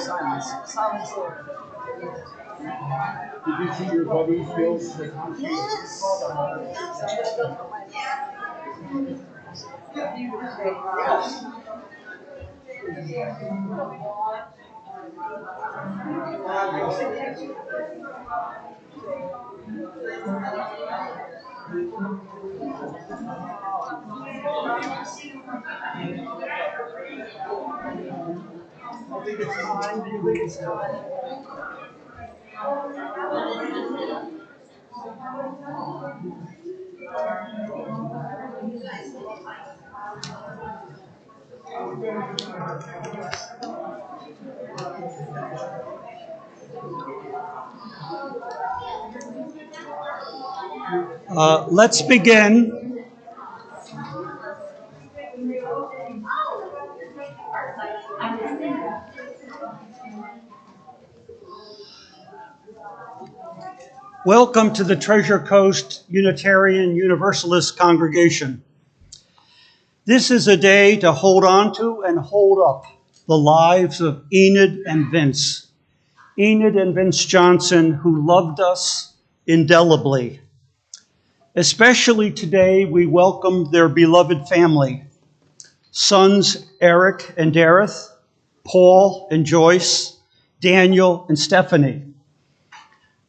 Silence. Silence there. Did you see your buddies build the country? Yes. I think it's time. Do you think it's time? Let's begin. Welcome to the Treasure Coast Unitarian Universalist congregation. This is a day to hold on to and hold up the lives of Enid and Vince. Enid and Vince Johnson, who loved us indelibly. Especially today, we welcome their beloved family, sons Eric and Dareth, Paul and Joyce, Daniel and Stephanie,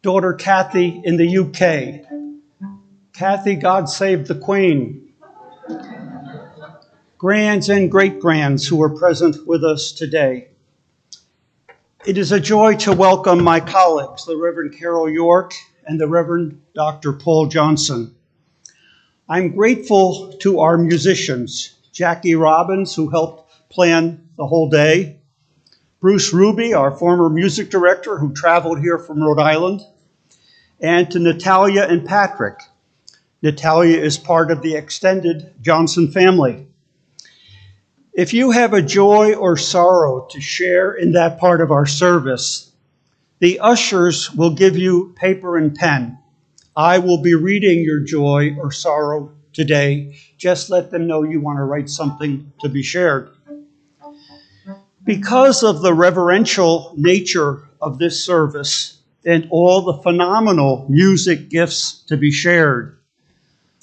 daughter Kathy in the UK. Kathy, God save the Queen. Grands and great-grands who are present with us today. It is a joy to welcome my colleagues, the Reverend Carol York and the Reverend Dr. Paul Johnson. I'm grateful to our musicians, Jackie Robbins, who helped plan the whole day, Bruce Ruby, our former music director who traveled here from Rhode Island, and to Natalia and Patrick. Natalia is part of the extended Johnson family. If you have a joy or sorrow to share in that part of our service, the ushers will give you paper and pen. I will be reading your joy or sorrow today. Just let them know you want to write something to be shared. Because of the reverential nature of this service and all the phenomenal music gifts to be shared,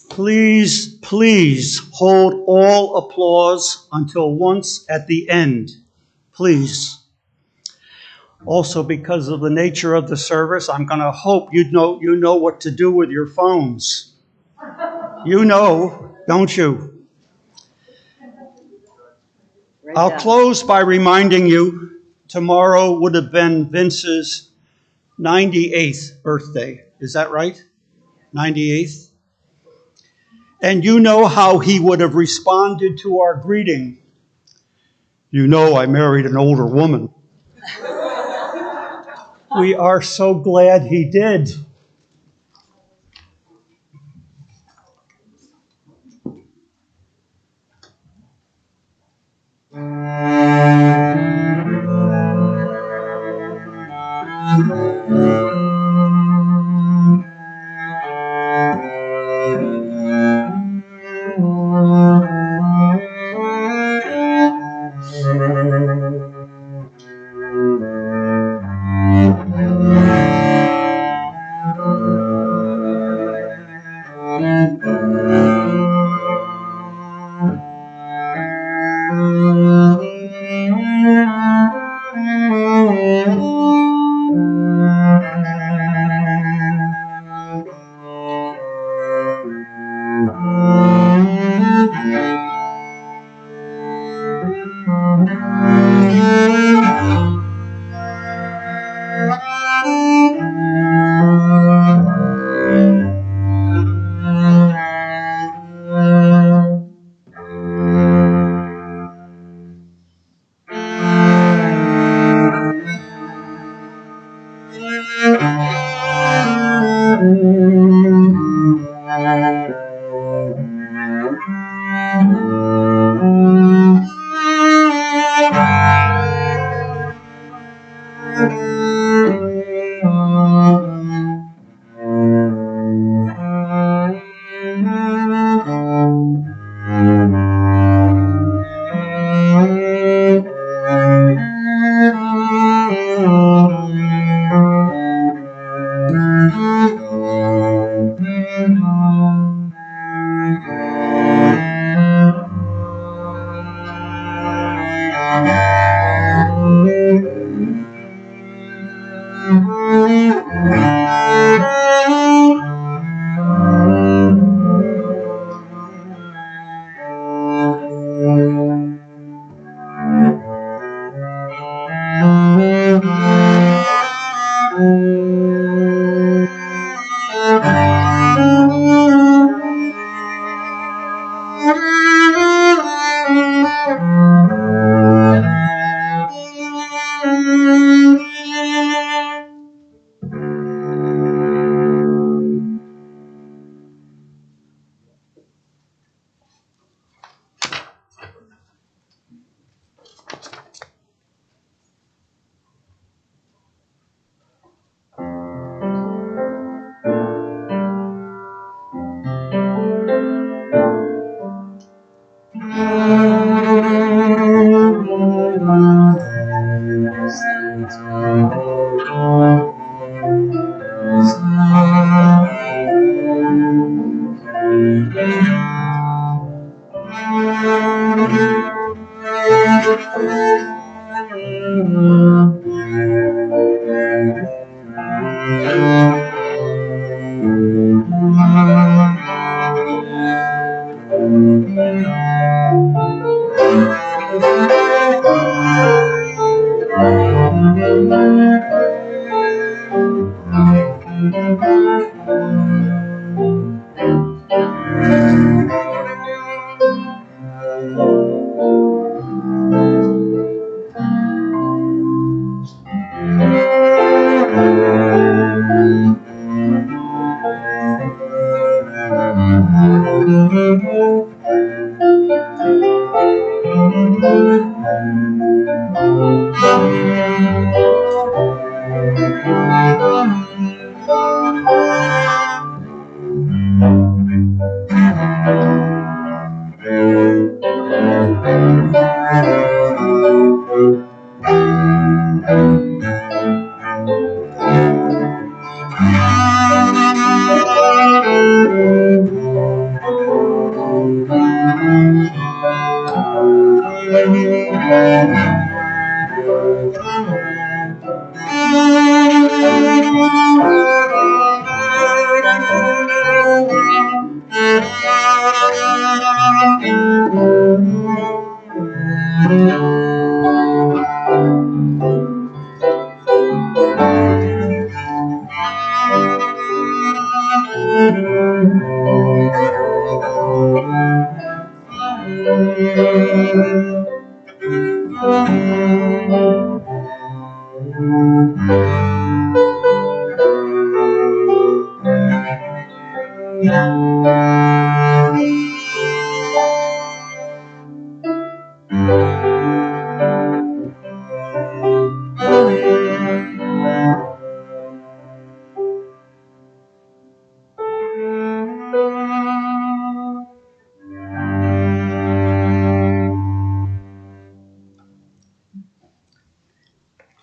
please, please hold all applause until once at the end, please. Also, because of the nature of the service, I'm going to hope you know what to do with your phones. You know, don't you? I'll close by reminding you tomorrow would have been Vince's 98th birthday. Is that right? 98th? And you know how he would have responded to our greeting. You know I married an older woman. We are so glad he did.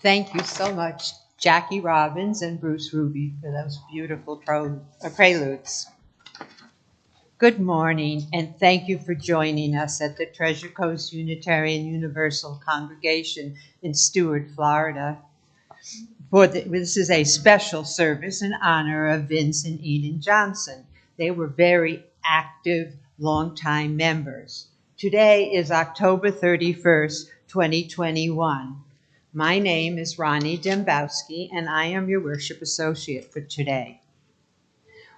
Thank you so much, Jackie Robbins and Bruce Ruby, for those beautiful preludes. Good morning, and thank you for joining us at the Treasure Coast Unitarian Universal Congregation in Stuart, Florida. This is a special service in honor of Vince and Enid Johnson. They were very active, longtime members. Today is October 31st, 2021. My name is Ronnie Dembowski, and I am your worship associate for today.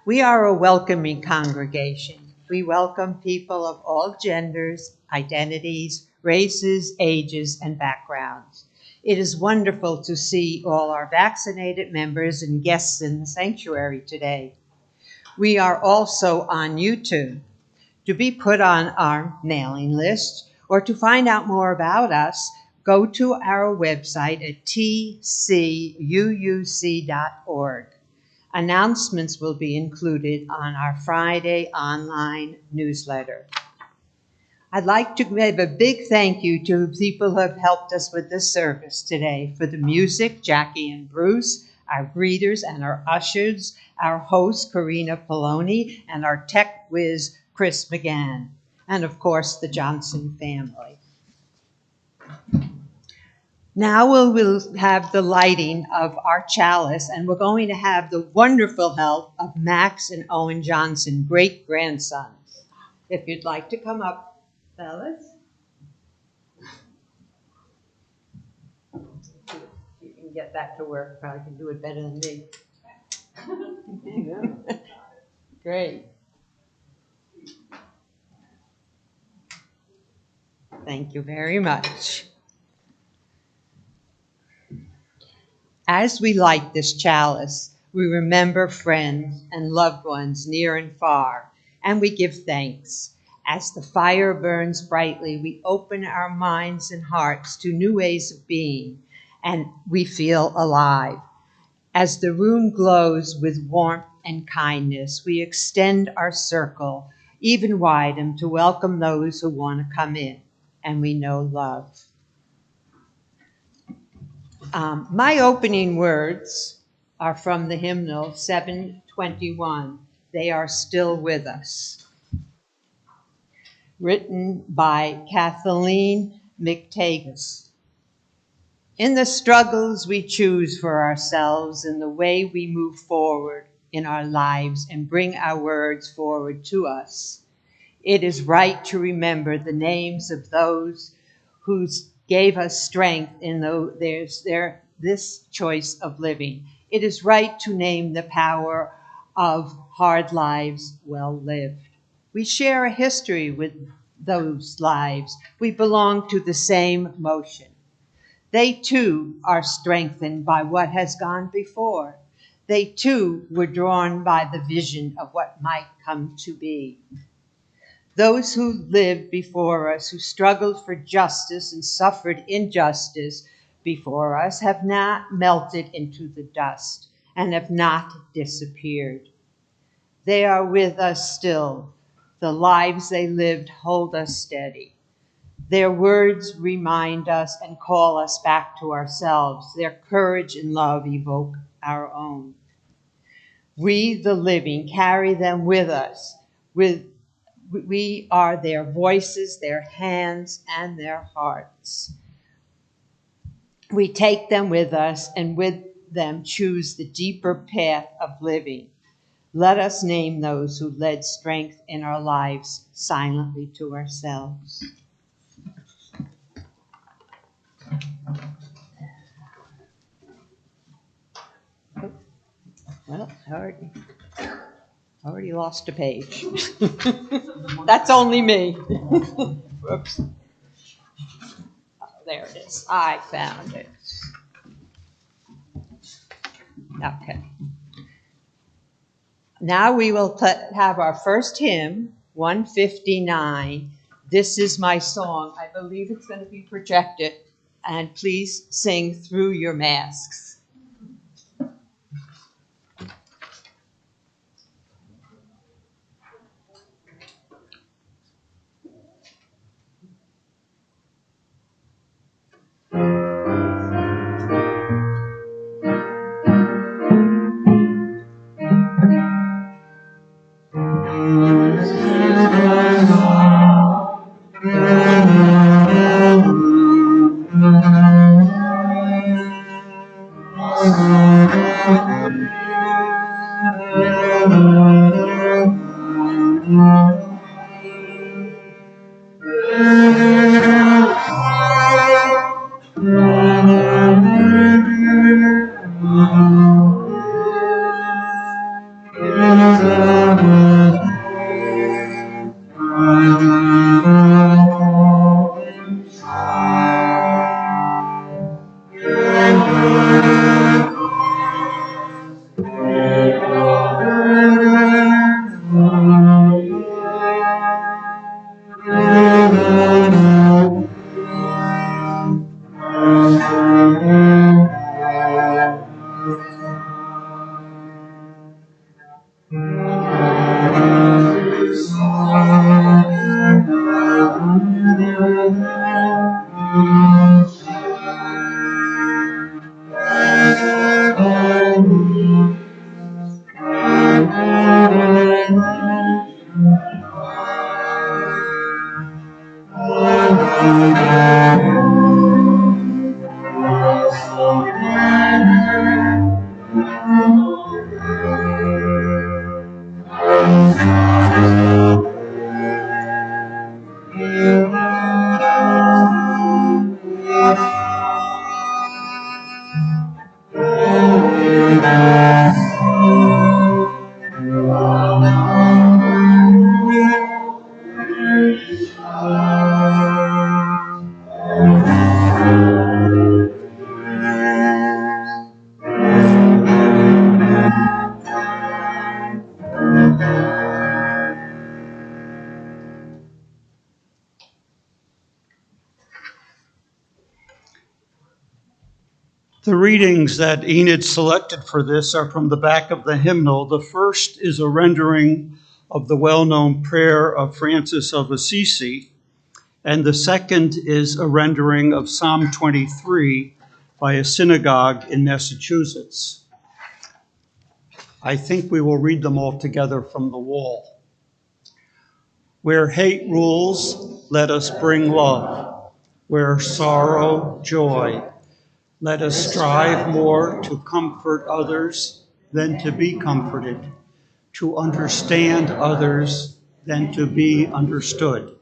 We are a welcoming congregation. We welcome people of all genders, identities, races, ages, and backgrounds. It is wonderful to see all our vaccinated members and guests in the sanctuary today. We are also on YouTube. To be put on our mailing list or to find out more about us, go to our website at tcuuc.org. Announcements will be included on our Friday online newsletter. I'd like to give a big thank you to people who have helped us with this service today. For the music, Jackie and Bruce, our greeters and our ushers, our host, Karina Poloni, and our tech whiz, Chris McGann, and of course, the Johnson family. Now we'll have the lighting of our chalice, and we're going to have the wonderful help of Max and Owen Johnson, great-grandsons. If you'd like to come up, fellas. You can get back to work. Probably can do it better than me. Great. Thank you very much. As we light this chalice, we remember friends and loved ones near and far, and we give thanks. As the fire burns brightly, we open our minds and hearts to new ways of being, and we feel alive. As the room glows with warmth and kindness, we extend our circle, even widen, to welcome those who want to come in, and we know love. My opening words are from the hymnal 721, They Are Still With Us, written by Kathleen McTagus. In the struggles we choose for ourselves, in the way we move forward in our lives and bring our words forward to us, it is right to remember the names of those who gave us strength in their this choice of living. It is right to name the power of hard lives well lived. We share a history with those lives. We belong to the same motion. They too are strengthened by what has gone before. They too were drawn by the vision of what might come to be. Those who lived before us, who struggled for justice and suffered injustice before us, have not melted into the dust and have not disappeared. They are with us still. The lives they lived hold us steady. Their words remind us and call us back to ourselves. Their courage and love evoke our own. We, the living, carry them with us. We are their voices, their hands, and their hearts. We take them with us and with them choose the deeper path of living. Let us name those who led strength in our lives silently to ourselves. Well, I already lost a page. That's only me. Whoops. Oh, there it is. I found it. Okay. Now we will have our first hymn, 159. This is my song. I believe it's going to be projected. And please sing through your masks. The readings that Enid selected for this are from the back of the hymnal. The first is a rendering of the well-known prayer of Francis of Assisi, and the second is a rendering of Psalm 23 by a synagogue in Massachusetts. I think we will read them all together from the wall. Where hate rules, let us bring love. Where sorrow, joy. Let us strive more to comfort others than to be comforted, to understand others than to be understood,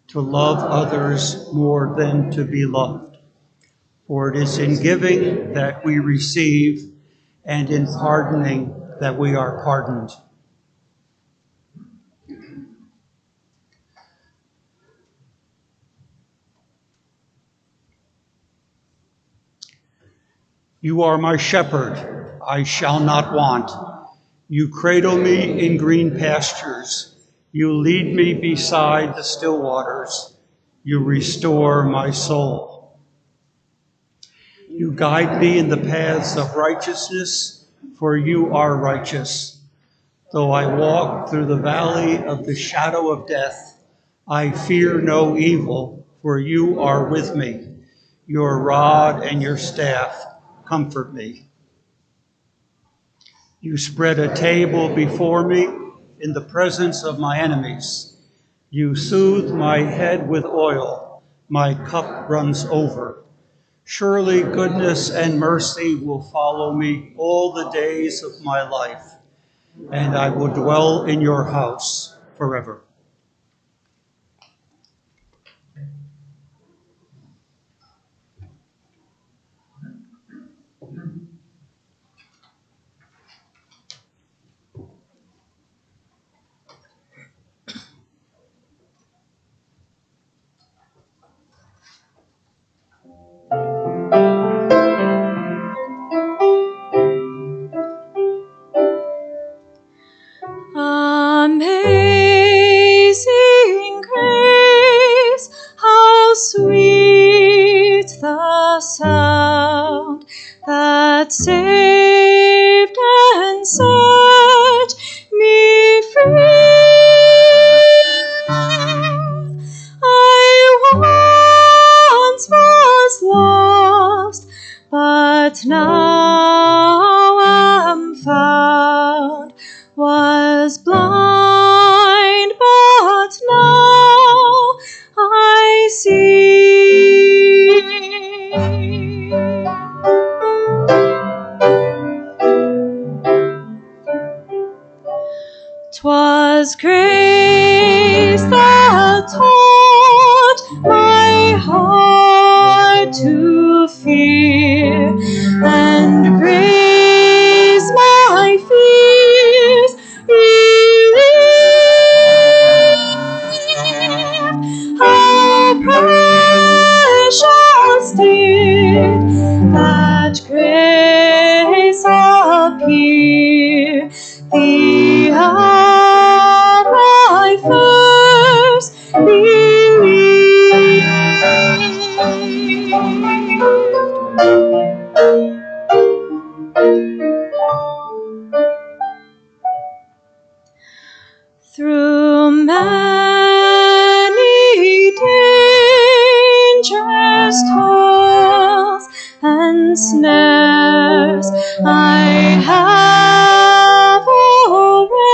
to love others more than to be loved. For it is in giving that we receive, and in pardoning that we are pardoned. You are my shepherd, I shall not want. You cradle me in green pastures. You lead me beside the still waters. You restore my soul. You guide me in the paths of righteousness, for you are righteous. Though I walk through the valley of the shadow of death, I fear no evil, for you are with me. Your rod and your staff comfort me. You spread a table before me in the presence of my enemies. You soothe my head with oil. My cup runs over. Surely goodness and mercy will follow me all the days of my life, and I will dwell in your house forever. Amazing grace, how sweet the sound that saved and set me free. I once was lost, but now am found, was blind, but now I see. 'Twas grace that taught my heart to fear, and grace my fears relieved. How precious did that grace appear, the hour I first believed. Through many dangers, toils, and snares, I have already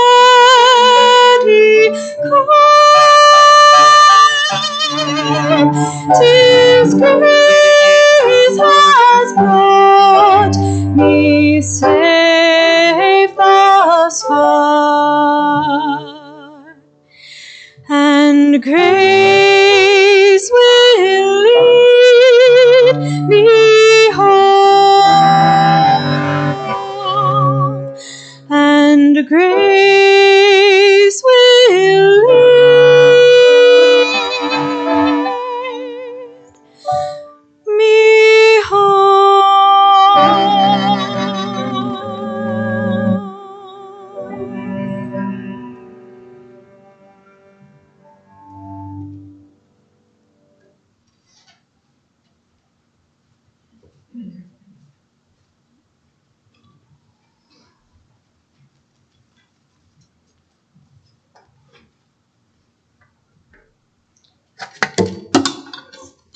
come. 'Tis grace has brought me safe thus far, and grace will lead me home, and grace will lead me home.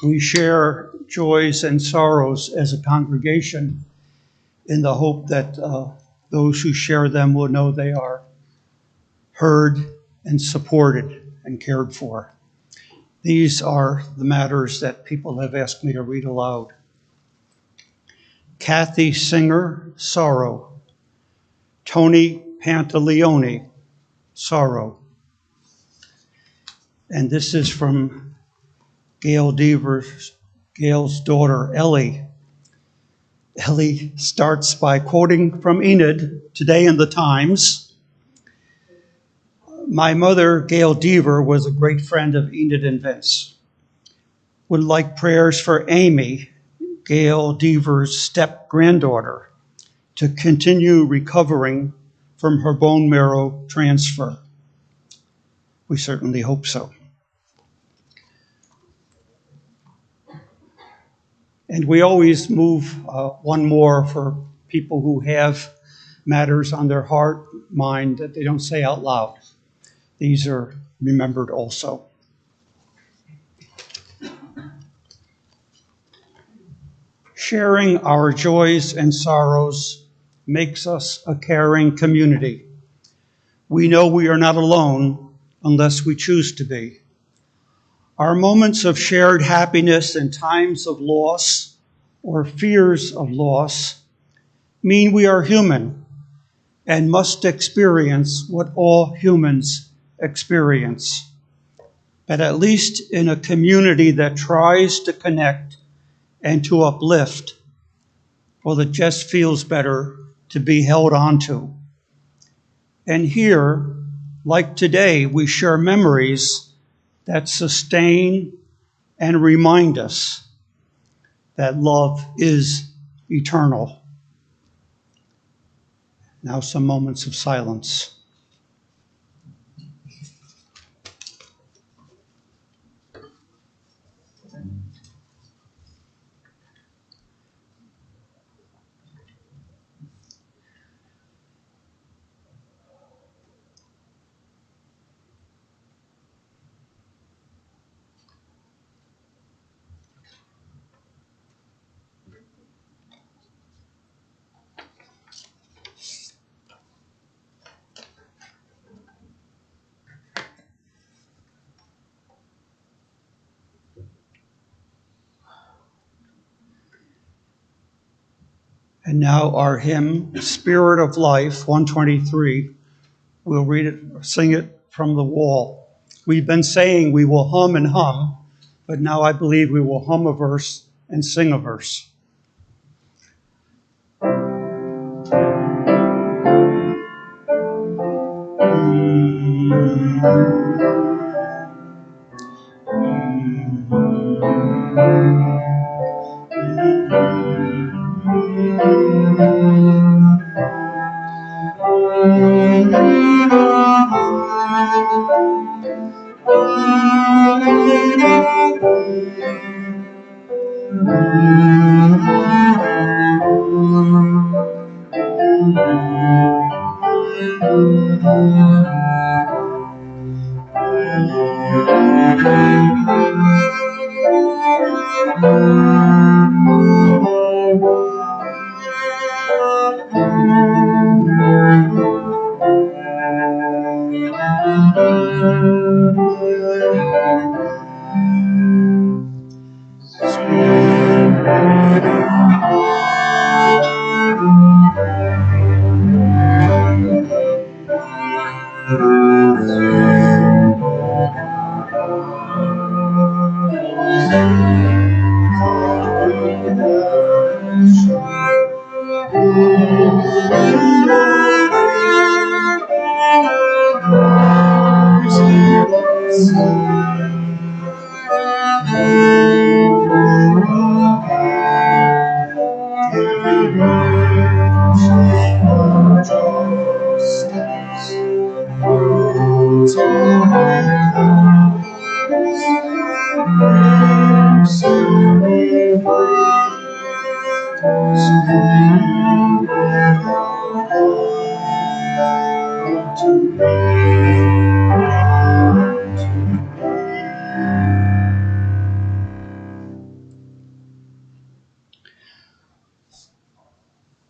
We share joys and sorrows as a congregation in the hope that those who share them will know they are heard and supported and cared for. These are the matters that people have asked me to read aloud. Kathy Singer, sorrow. Tony Pantaleone, sorrow. And this is from Gail Devers, Gail's daughter, Ellie, Ellie starts by quoting from Enid today in the Times. My mother, Gail Deaver, was a great friend of Enid and Vince. Would like prayers for Amy, Gail Deaver's step-granddaughter, to continue recovering from her bone marrow transfer. We certainly hope so. And we always move one more for people who have matters on their heart, mind that they don't say out loud. These are remembered also. Sharing our joys and sorrows makes us a caring community. We know we are not alone unless we choose to be. Our moments of shared happiness and times of loss or fears of loss mean we are human and must experience what all humans experience. But at least in a community that tries to connect and to uplift, well, it just feels better to be held onto. And here, like today, we share memories that sustain and remind us that love is eternal. Now some moments of silence. And now our hymn, Spirit of Life, 123. We'll read it, sing it from the wall. We've been saying we will hum and hum, but now I believe we will hum a verse and sing a verse.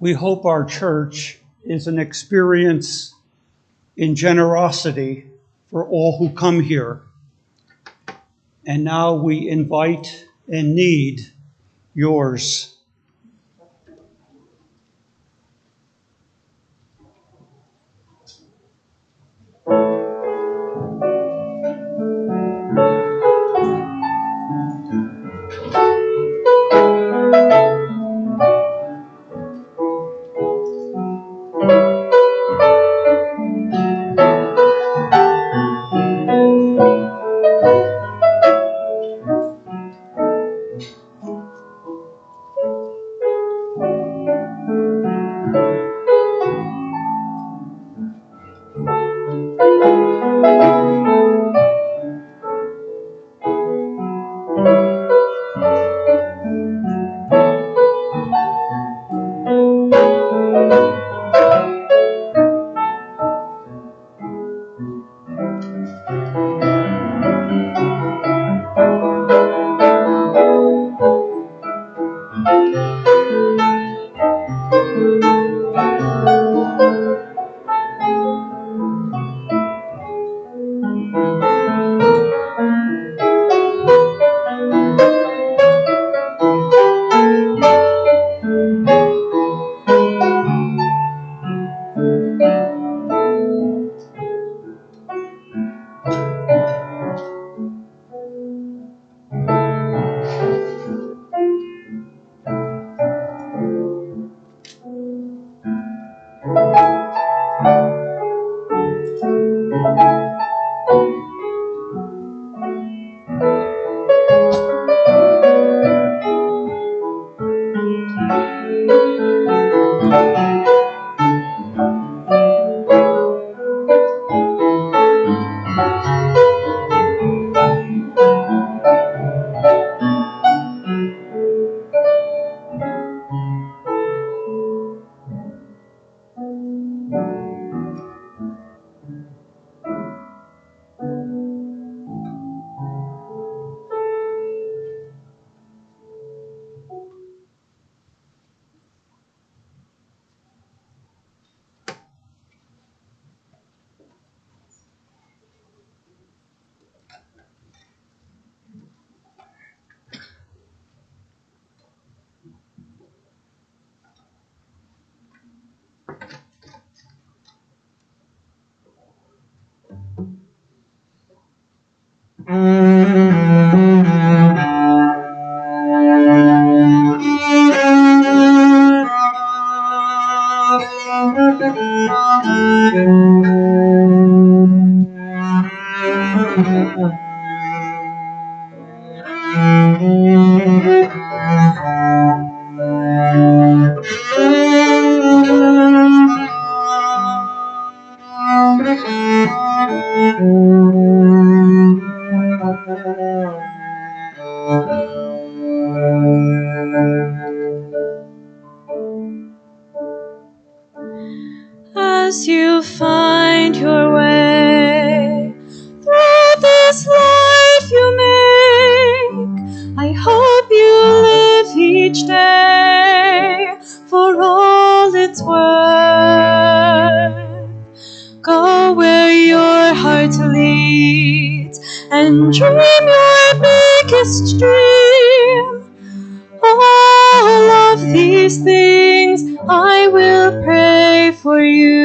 We hope our church is an experience in generosity for all who come here. And now we invite and need yours. as you find your way through this life you make. I hope you live each day for all it's worth. Go where your heart leads and dream your biggest dream. All of these things I will pray for you.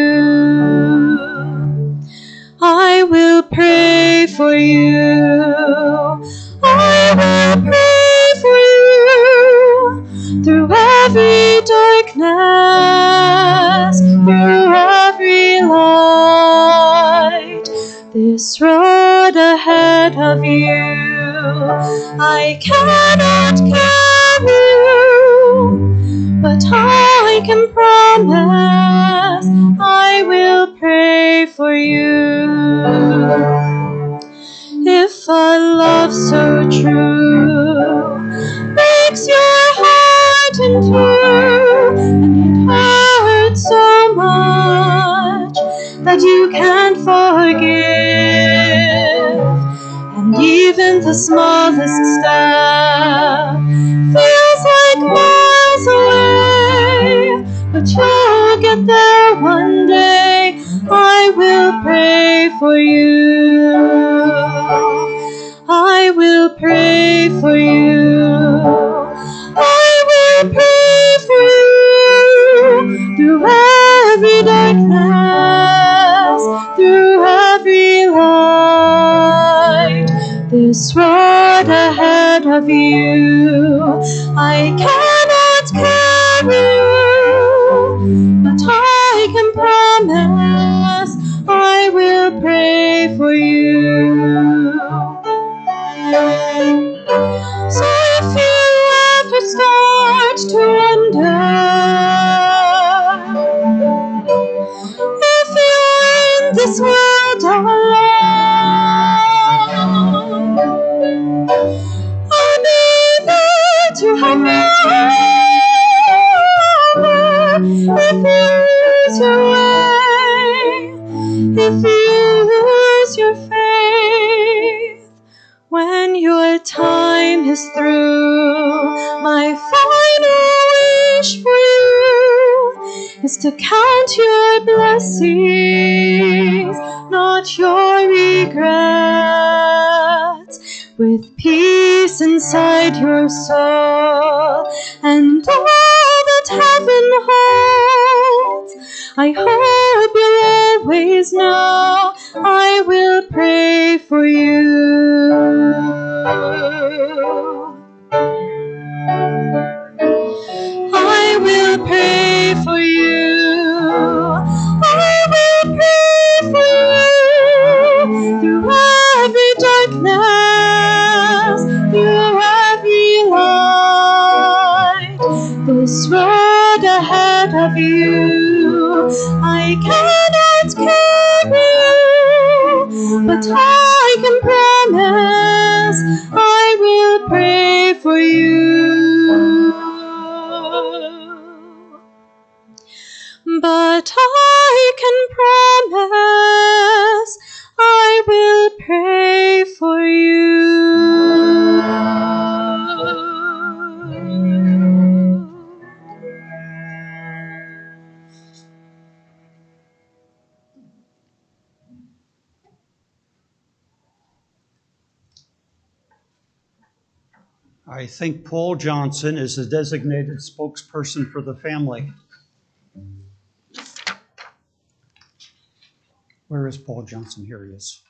I will pray for you. I will pray for you through every darkness, through every light. This road ahead of you, I cannot carry you, but I can promise I will pray for you. If a love so true breaks your heart in two, and it hurts so much that you can't forgive, and even the smallest step feels like miles away, but you'll get there one day. I will pray for you. I will pray for you. I will pray for you through every darkness, through every light. This road ahead of you, I cannot carry you, but I can promise I will pray for you. So if you ever start to wonder if you're in this world alone, I'll be there to help you. If you lose your way, if you lose your faith, when your time is through, my final wish for you is to count your blessings, not your regrets, with peace inside your soul and all that heaven holds. I hope you'll always know I will pray for you. I will pray for you. I will pray for you through every darkness, through every light. This road ahead of you, I cannot carry you, but I can promise I will pray for you. But I can promise I will pray for you. I think Paul Johnson is the designated spokesperson for the family. Where is Paul Johnson? Here he is.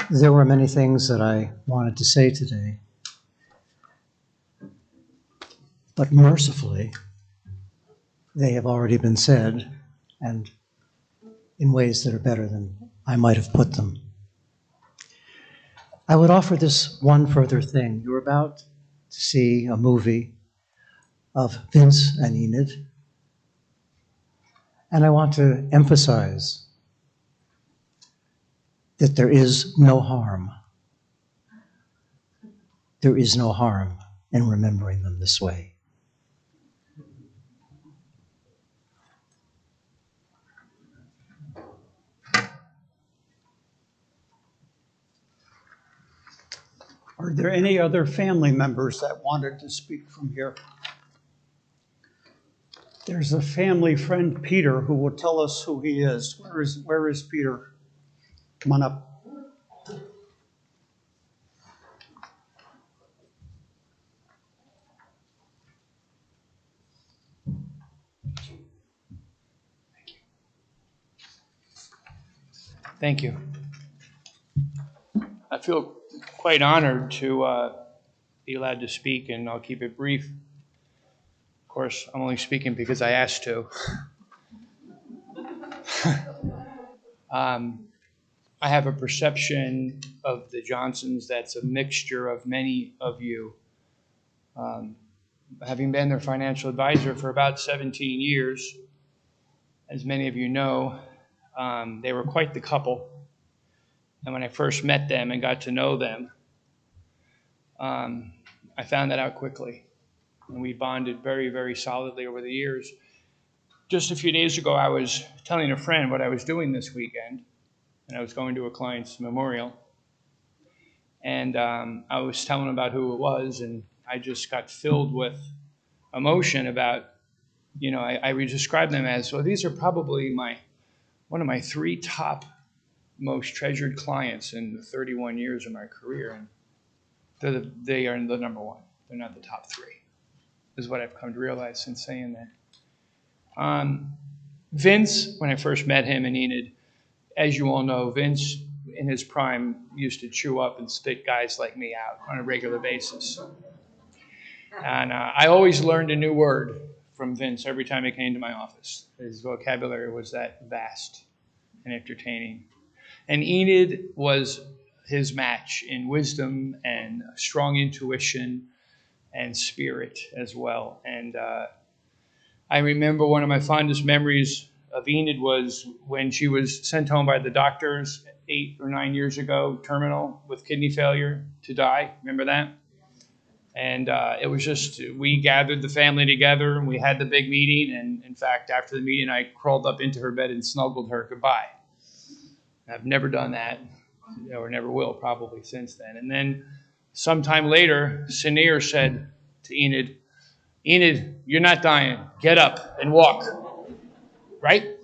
There were many things that I wanted to say today, but mercifully, they have already been said, and in ways that are better than I might have put them. I would offer this one further thing. You're about to see a movie of Vince and Enid, And I want to emphasize that there is no harm. There is no harm in remembering them this way. Are there any other family members that wanted to speak from here? There's a family friend, Peter, who will tell us who he is. Where is Peter? Come on up. Thank you. I feel quite honored to be allowed to speak, and I'll keep it brief. Of course, I'm only speaking because I asked to. I have a perception of the Johnsons that's a mixture of many of you. Having been their financial advisor for about 17 years, as many of you know, they were quite the couple. And when I first met them and got to know them, I found that out quickly. And we bonded very, very solidly over the years. Just a few days ago, I was telling a friend what I was doing this weekend, and I was going to a client's memorial. And I was telling him about who it was, and I just got filled with emotion about, I would describe them as, well, these are probably one of my 3 top most treasured clients in the 31 years of my career, and they are the number one. They're not the top 3, is what I've come to realize since saying that. Vince, when I first met him, and Enid, as you all know, Vince in his prime used to chew up and spit guys like me out on a regular basis. And I always learned a new word from Vince every time he came to my office. His vocabulary was that vast and entertaining. And Enid was his match in wisdom and strong intuition and spirit as well. And I remember one of my fondest memories of Enid was when she was sent home by the doctors 8 or 9 years ago, terminal with kidney failure to die. Remember that? And it was just, we gathered the family together and we had the big meeting. And in fact, after the meeting, I crawled up into her bed and snuggled her goodbye. I've never done that, or never will probably since then. And then sometime later, Sinear said to Enid, Enid, you're not dying. Get up and walk. Right?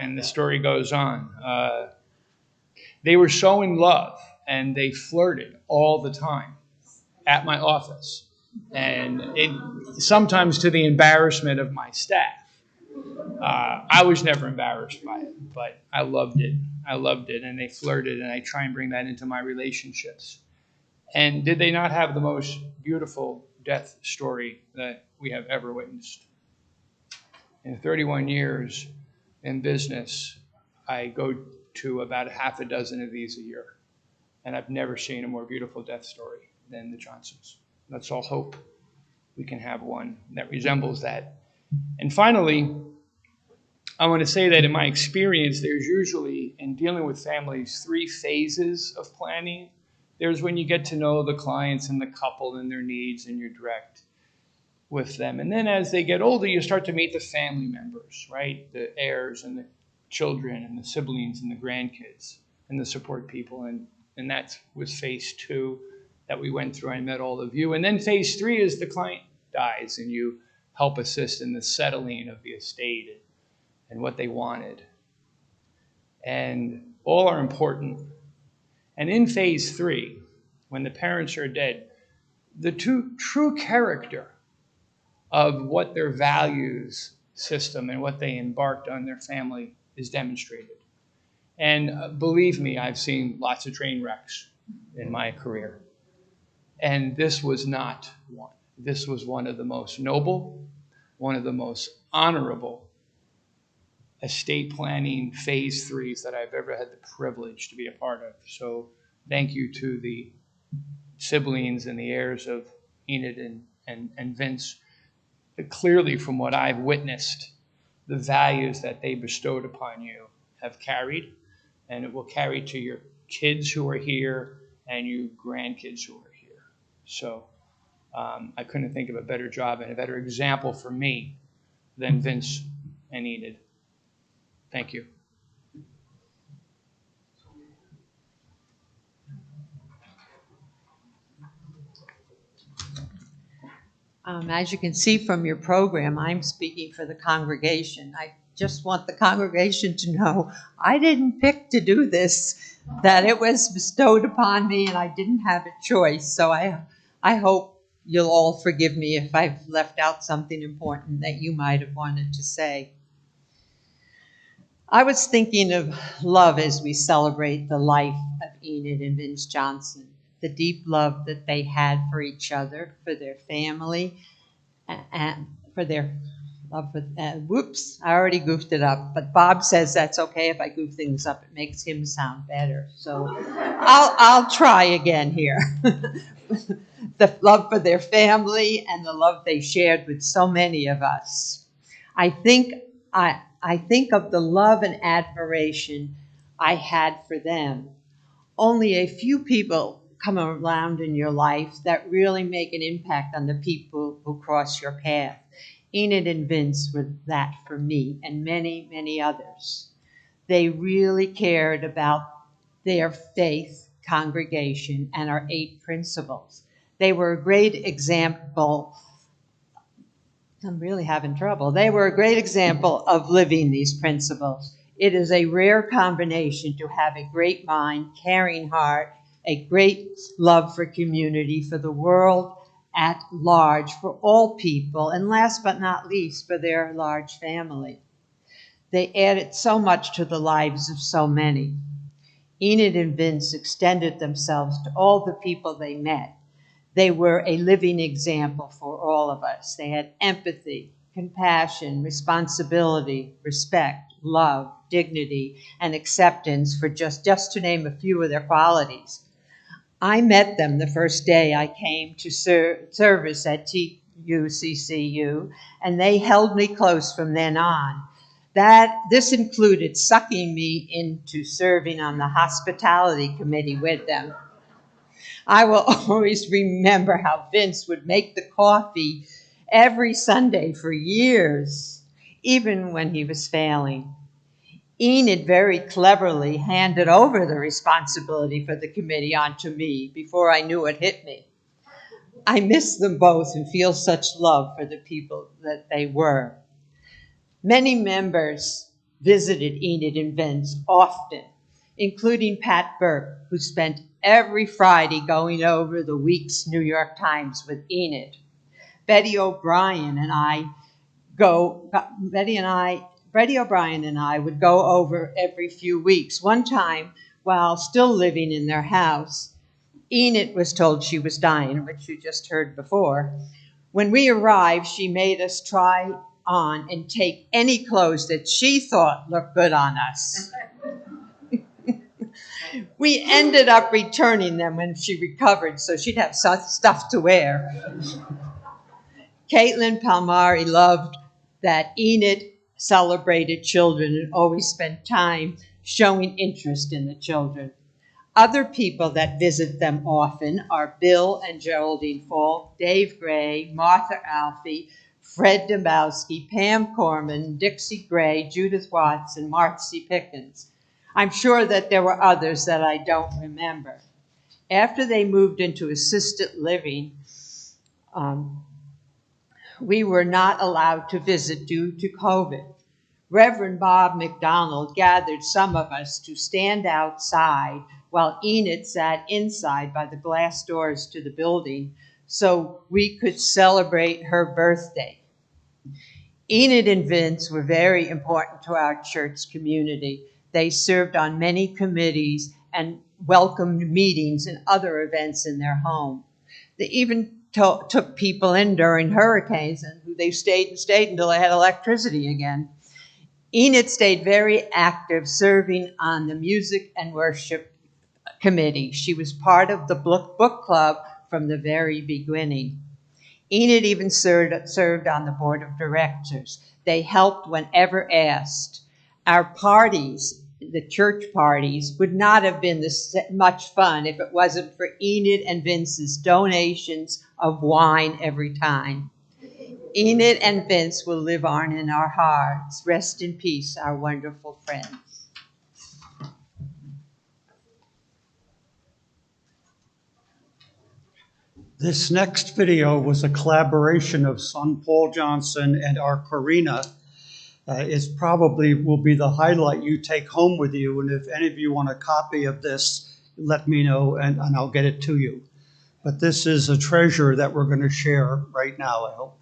And the story goes on. They were so in love, and they flirted all the time at my office. And sometimes to the embarrassment of my staff. I was never embarrassed by it, but I loved it. I loved it, and they flirted, and I try and bring that into my relationships. And did they not have the most beautiful death story that we have ever witnessed? In 31 years in business, I go to about a half a dozen of these a year, and I've never seen a more beautiful death story than the Johnsons. Let's all hope we can have one that resembles that. And finally, I want to say that in my experience, there's usually, in dealing with families, 3 phases of planning. There's when you get to know the clients and the couple and their needs, and you're direct with them. And then as they get older, you start to meet the family members, right? The heirs and the children and the siblings and the grandkids and the support people. And that was phase 2 that we went through. I met all of you. And then phase 3 is the client dies, and you help assist in the settling of the estate and what they wanted. And all are important. And in phase 3, when the parents are dead, the true character of what their values system and what they embarked on their family is demonstrated. And believe me, I've seen lots of train wrecks in my career. And this was not one. This was one of the most noble, one of the most honorable estate planning phase 3s that I've ever had the privilege to be a part of. So thank you to the siblings and the heirs of Enid and Vince. Clearly, from what I've witnessed, the values that they bestowed upon you have carried, and it will carry to your kids who are here and you grandkids who are here. So I couldn't think of a better job and a better example for me than Vince and Enid. Thank you. As you can see from your program, I'm speaking for the congregation. I just want the congregation to know I didn't pick to do this, that it was bestowed upon me and I didn't have a choice. So I hope you'll all forgive me if I've left out something important that you might have wanted to say. I was thinking of love as we celebrate the life of Enid and Vince Johnson, the deep love that they had for each other, for their family, and for their love for, whoops, I already goofed it up, but Bob says that's okay if I goof things up. It makes him sound better. So I'll try again here. The love for their family and the love they shared with so many of us. I think of the love and admiration I had for them. Only a few people come around in your life that really make an impact on the people who cross your path. Enid and Vince were that for me and many, many others. They really cared about their faith, congregation, and our 8 principles. They were a great example. I'm really having trouble. They were a great example of living these principles. It is a rare combination to have a great mind, caring heart, a great love for community, for the world at large, for all people, and last but not least, for their large family. They added so much to the lives of so many. Enid and Vince extended themselves to all the people they met. They were a living example for all of us. They had empathy, compassion, responsibility, respect, love, dignity, and acceptance, for just to name a few of their qualities. I met them the first day I came to service at TUCCU, and they held me close from then on. This included sucking me into serving on the hospitality committee with them. I will always remember how Vince would make the coffee every Sunday for years, even when he was failing. Enid very cleverly handed over the responsibility for the committee onto me before I knew it hit me. I miss them both and feel such love for the people that they were. Many members visited Enid and Vince often, including Pat Burke, who spent every Friday going over the week's New York Times with Enid. Betty O'Brien and I would go over every few weeks. One time, while still living in their house, Enid was told she was dying, which you just heard before. When we arrived, she made us try on and take any clothes that she thought looked good on us. We ended up returning them when she recovered, so she'd have stuff to wear. Caitlin Palmari loved that Enid celebrated children and always spent time showing interest in the children. Other people that visit them often are Bill and Geraldine Falk, Dave Gray, Martha Alfie, Fred Domowski, Pam Corman, Dixie Gray, Judith Watts, and Marcy Pickens. I'm sure that there were others that I don't remember. After they moved into assisted living, we were not allowed to visit due to COVID. Reverend Bob MacDonald gathered some of us to stand outside while Enid sat inside by the glass doors to the building so we could celebrate her birthday. Enid and Vince were very important to our church community. They served on many committees and welcomed meetings and other events in their home. They even took people in during hurricanes, and they stayed until they had electricity again. Enid stayed very active, serving on the music and worship committee. She was part of the book club from the very beginning. Enid even served on the board of directors. They helped whenever asked. Our parties, the church parties, would not have been this much fun if it wasn't for Enid and Vince's donations of wine every time. Enid and Vince will live on in our hearts. Rest in peace, our wonderful friends. This next video was a collaboration of son Paul Johnson and our Karina. It probably will be the highlight you take home with you. And if any of you want a copy of this, let me know and I'll get it to you. But this is a treasure that we're going to share right now, I hope.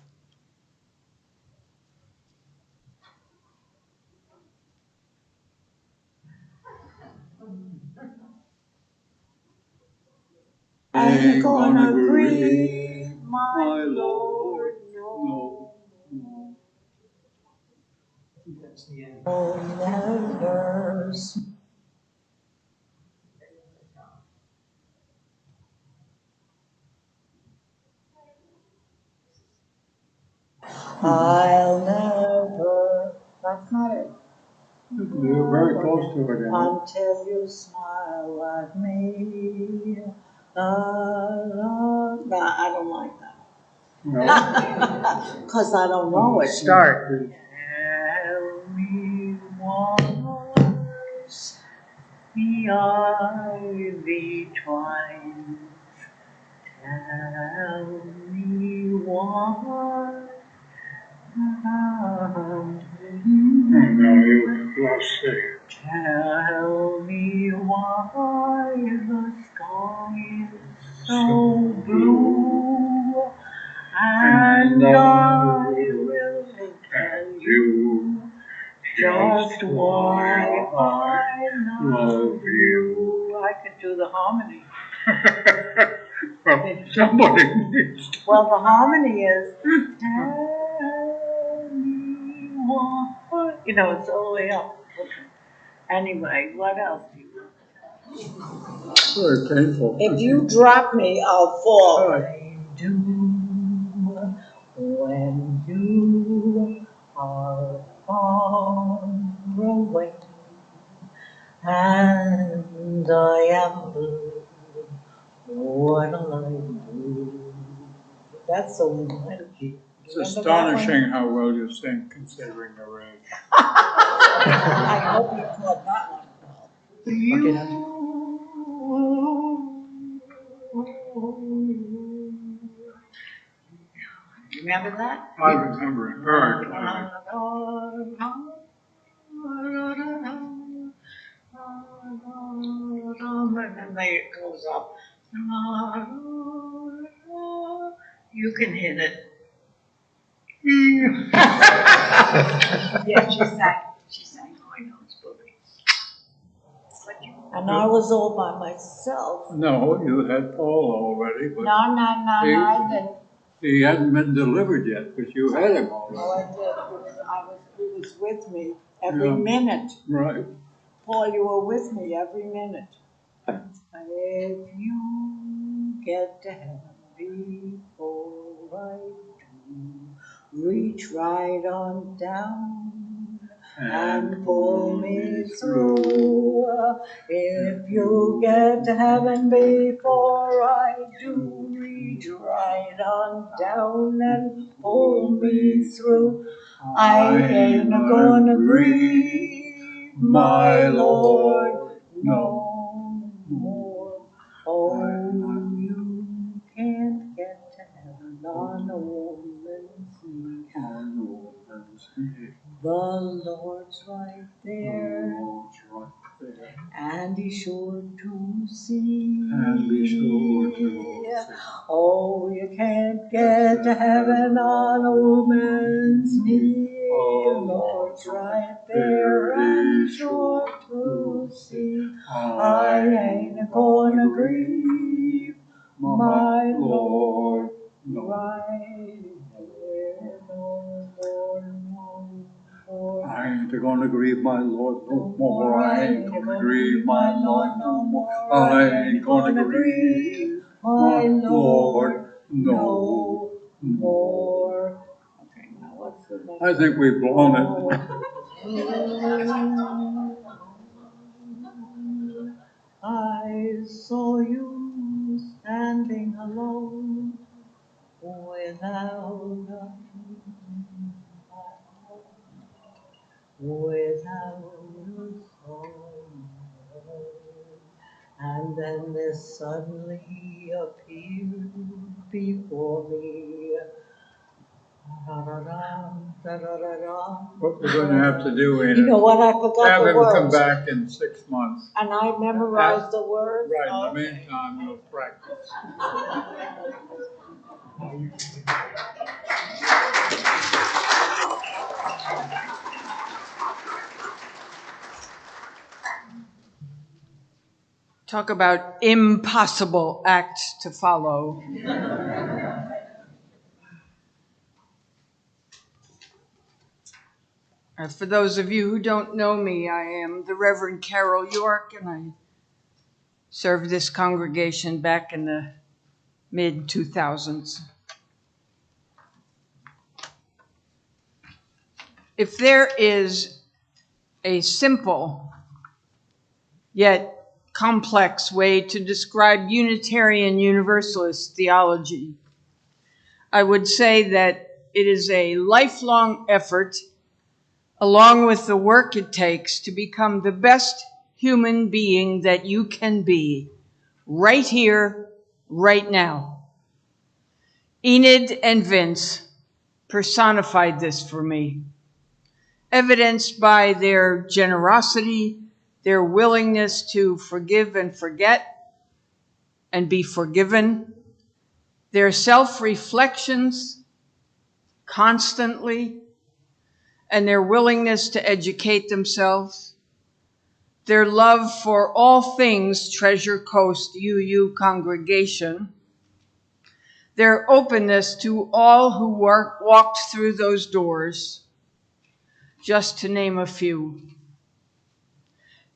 I ain't gonna grieve, my Lord, no. Nevers. I'll never. That's not it. You're very close to it, Enid. Until you smile at me. No, I don't like that. No? Because I don't know it. Start. Tell me once the ivy twines. Tell me what. Oh, no, you lost it. Tell me why the sky is so blue, and I will tell you just why I love you. I could do the harmony. Well, somebody needs to. Well, the harmony is tell me why. You know, it's all the way up. Anyway, what else do you want? Very painful. If you drop me, I'll fall. All right. I do when you are far away, and I am blue. What'll I do? That's so funky. It's astonishing how well you sing, considering your age. I hope you caught that one. Okay, now. Remember that? I remember it very clearly. And then it goes up. You can hit it. Yeah, she sang High Notes Boogie. And I was all by myself. No, you had Paul already, but No, I didn't. he hadn't been delivered yet, but you had him Oh, already. I did. He was with me every Yeah. minute. Right. Paul, you were with me every minute. If you get to heaven before I do, reach right on down and pull me through. If you get to heaven before I do, reach right on down and pull me through. I ain't gonna grieve, my Lord, no more. Oh, you can't get to heaven on a woman's knee. The Lord's right there, and He's sure to see. And be sure to see. Oh, you can't get to heaven on a woman's knee. The Lord's right there, and He's sure to see. I ain't gonna grieve, my Lord, right there, no more, no more. I ain't gonna grieve my Lord no more. I ain't gonna grieve my Lord no more. I ain't gonna grieve my Lord no more. Okay, now what's the next? I think we've blown it. I saw you standing alone without a song. And then there suddenly appeared before me. What we're gonna have to do, You know Enid, what? I forgot have the him come words. back in 6 months. And I memorized the words. Right, in the Okay. meantime, you'll practice. Talk about impossible acts to follow. For those of you who don't know me, I am the Reverend Carol York, and I served this congregation back in the mid-2000s. If there is a simple yet complex way to describe Unitarian Universalist theology, I would say that it is a lifelong effort, along with the work it takes to become the best human being that you can be, right here, right now. Enid and Vince personified this for me, evidenced by their generosity, their willingness to forgive and forget and be forgiven, their self-reflections constantly, and their willingness to educate themselves, their love for all things Treasure Coast UU congregation, their openness to all who walked through those doors, just to name a few.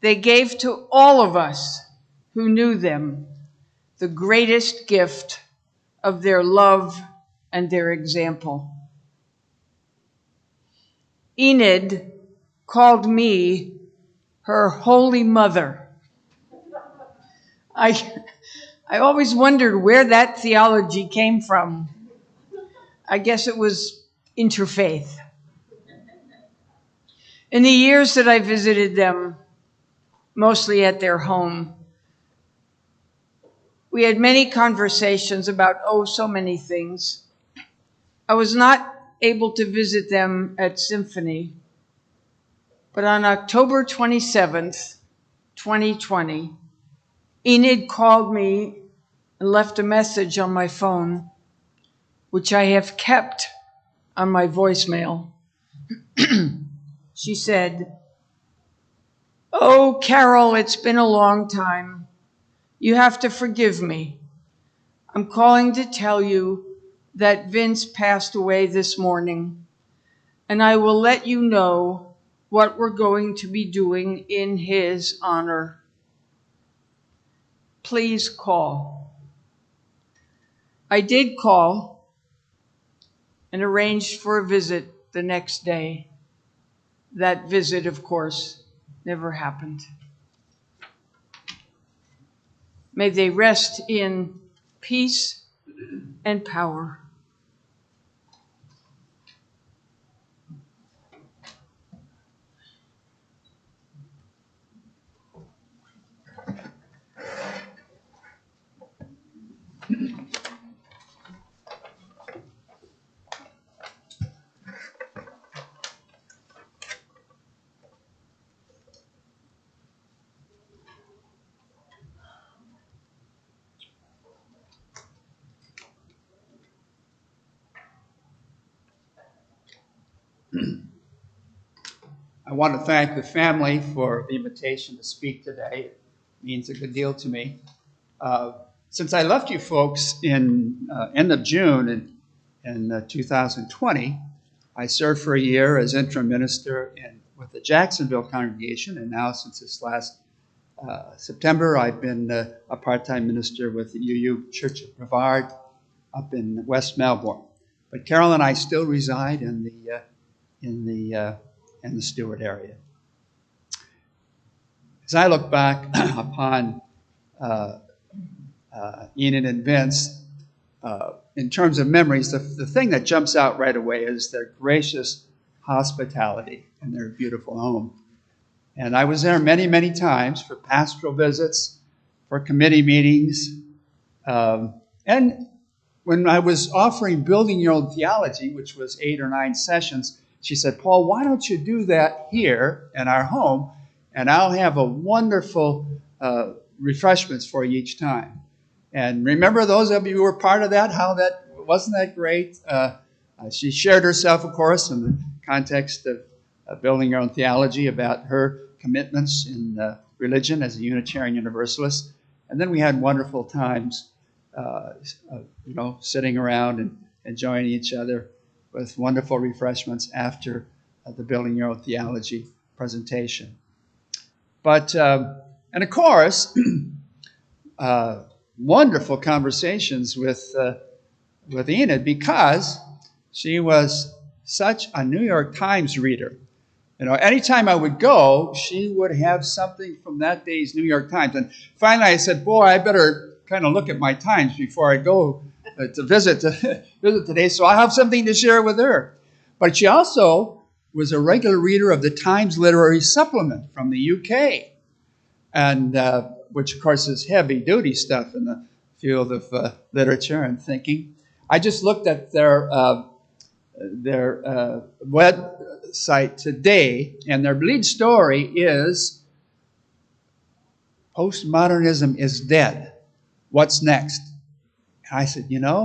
They gave to all of us who knew them the greatest gift of their love and their example. Enid called me her Holy Mother. I always wondered where that theology came from. I guess it was interfaith. In the years that I visited them, mostly at their home, we had many conversations about, so many things. I was not able to visit them at Symphony, but on October 27th, 2020, Enid called me and left a message on my phone, which I have kept on my voicemail. She said, "Oh, Carol, it's been a long time. You have to forgive me. I'm calling to tell you that Vince passed away this morning, and I will let you know what we're going to be doing in his honor. Please call." I did call and arranged for a visit the next day. That visit, of course, never happened. May they rest in peace and power. I want to thank the family for the invitation to speak today. It means a good deal to me. Since I left you folks in end of June in 2020, I served for a year as interim minister with the Jacksonville congregation, and now since this last September, I've been a part-time minister with the UU Church of Brevard up in West Melbourne. But Carol and I still reside in the Stewart area. As I look back upon Enid and Vince, in terms of memories, the thing that jumps out right away is their gracious hospitality in their beautiful home. And I was there many, many times for pastoral visits, for committee meetings, and when I was offering Building Your Own Theology, which was 8 or 9 sessions, she said, Paul, why don't you do that here in our home, and I'll have a wonderful refreshments for you each time. And remember, those of you who were part of that, wasn't that great? She shared herself, of course, in the context of Building Your Own Theology about her commitments in religion as a Unitarian Universalist. And then we had wonderful times, sitting around and enjoying each other with wonderful refreshments after the Building Your Own Theology presentation. But, and of course, wonderful conversations with Enid, because she was such a New York Times reader. Anytime I would go, she would have something from that day's New York Times. And finally I said, boy, I better kind of look at my Times before I go to visit today, so I'll have something to share with her. But she also was a regular reader of the Times Literary Supplement from the UK, and which, of course, is heavy-duty stuff in the field of literature and thinking. I just looked at their website today, and their lead story is Postmodernism is Dead. What's next? And I said, Enid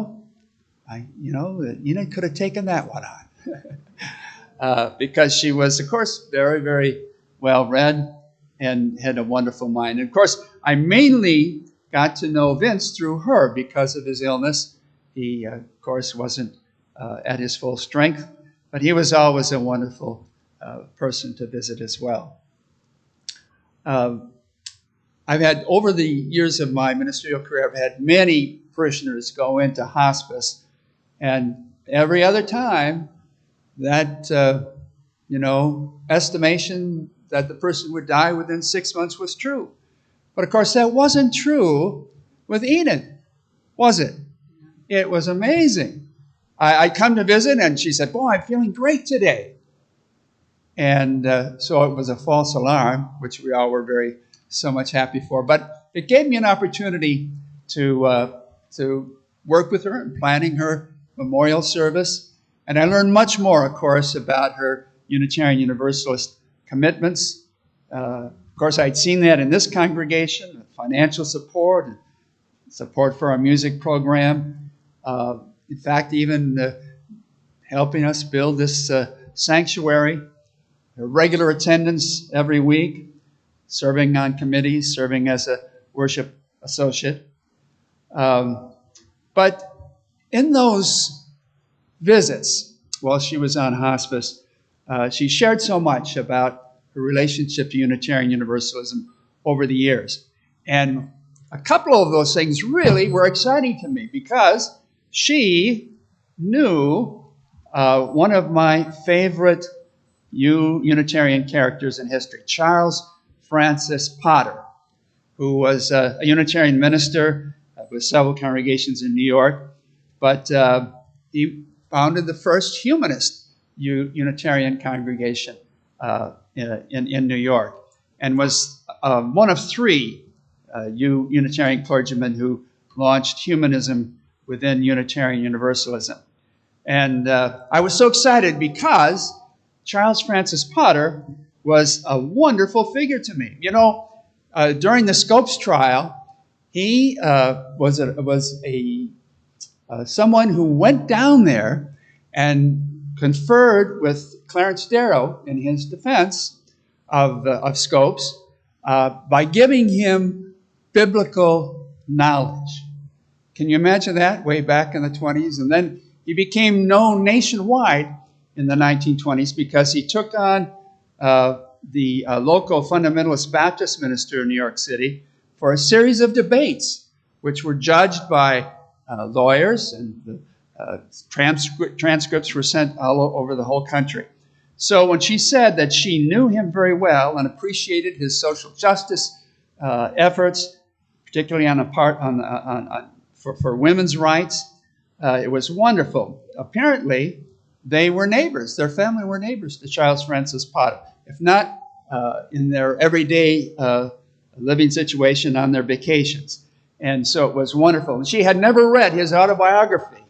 could have taken that one on. Because she was, of course, very, very well-read and had a wonderful mind. And, of course, I mainly got to know Vince through her because of his illness. He, of course, wasn't at his full strength, but he was always a wonderful person to visit as well. I've had, over the years of my ministerial career, I've had many parishioners go into hospice, and every other time that, estimation that the person would die within 6 months was true. But of course, that wasn't true with Enid, was it? It was amazing. I come to visit, and she said, boy, I'm feeling great today. And so it was a false alarm, which we all were so much happy for. But it gave me an opportunity to work with her in planning her memorial service. And I learned much more, of course, about her Unitarian Universalist commitments. Of course, I'd seen that in this congregation, financial support, and support for our music program. In fact, even helping us build this sanctuary, regular attendance every week, serving on committees, serving as a worship associate. But in those visits, while she was on hospice, she shared so much about her relationship to Unitarian Universalism over the years. And a couple of those things really were exciting to me because she knew one of my favorite Unitarian characters in history, Charles Francis Potter, who was a Unitarian minister with several congregations in New York, but he founded the first humanist Unitarian congregation in New York, and was one of 3 Unitarian clergymen who launched humanism within Unitarian Universalism. And I was so excited because Charles Francis Potter was a wonderful figure to me. During the Scopes trial, he was someone who went down there and conferred with Clarence Darrow in his defense of Scopes by giving him biblical knowledge. Can you imagine that? Way back in the 20s. And then he became known nationwide in the 1920s because he took on the local fundamentalist Baptist minister in New York City for a series of debates, which were judged by lawyers and Transcripts were sent all over the whole country. So when she said that she knew him very well and appreciated his social justice efforts, particularly for women's rights, it was wonderful. Apparently, they were neighbors. Their family were neighbors to Charles Francis Potter, if not in their everyday living situation on their vacations. And so it was wonderful. And she had never read his autobiography,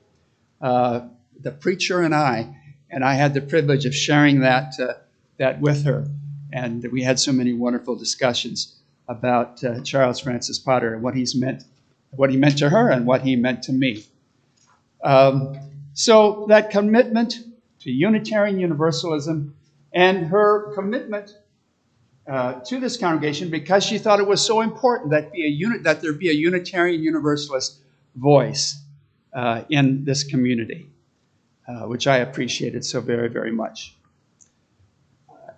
The Preacher and I had the privilege of sharing that with her. And we had so many wonderful discussions about Charles Francis Potter and what he meant to her and what he meant to me. So that commitment to Unitarian Universalism and her commitment to this congregation, because she thought it was so important that there be a Unitarian Universalist voice in this community, which I appreciated so very, very much.